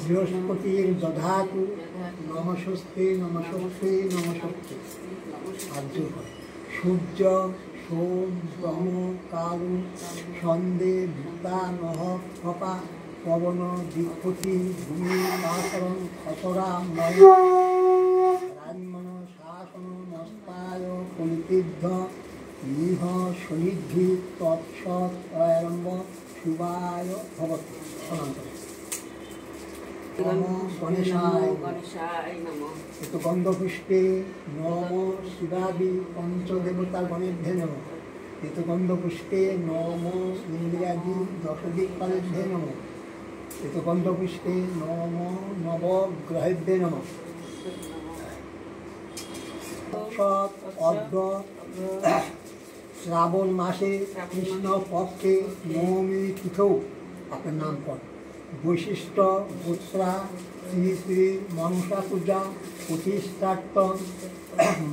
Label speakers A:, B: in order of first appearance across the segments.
A: বৃহস্পতির দধাতু নমস্তে নমস্তে নমস্তে আর্য হয়। সূর্য সোম ব্রহ্ম কালু সন্ধে ভূতা নহ কপা পবন বৃহস্পতি ভূমি পাশরণ খসরা ময় রাজমন শাসন মস্তায় কলিতীর্ধ নিহ সনিধি তৎসৎ আরম্ভ শুভায় ভবতু। গণেশায় নমঃ। গন্ধপুষ্পে নম শিবাবি পঞ্চদেবতা গণেভ্যে নমঃ। গন্ধপুষ্পে নম ইন্দ্রিয়াদি দশদিক্পালেভ্যে নমঃ। গন্ধপুষ্পে নম নবগ্রহেভ্যে নমঃ। অর্ঘ্য শ্রাবণ মাসে কৃষ্ণ পক্ষে নবমী তিথৌ আপনার নাম কর। বৈশিষ্ট্য গোত্রা শ্রী শ্রী মনসা পূজা প্রতিষ্ঠার্থ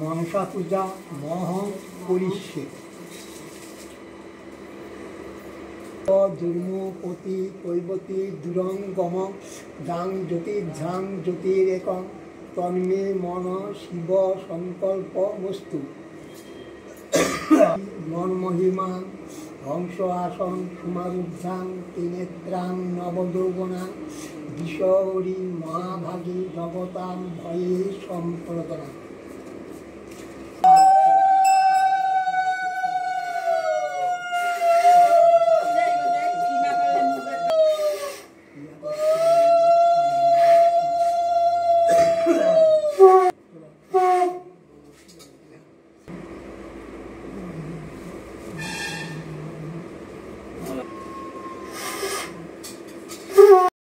A: মনসা পূজা মহ করিষ্যে। দুর্মপতি কৈবতী দুরঙ্গম দাং জ্যোতির্ঝাং জ্যোতিরেকং তন্মে মন শিব সংকল্প বস্তু। মনমহিমা হংস আসন সুমারুদ্ধাং ত্রিনেত্রাং নবযৌবনা বিশৌরী মহাভাগী জগতাং ভয়ে সম্প্রদনা।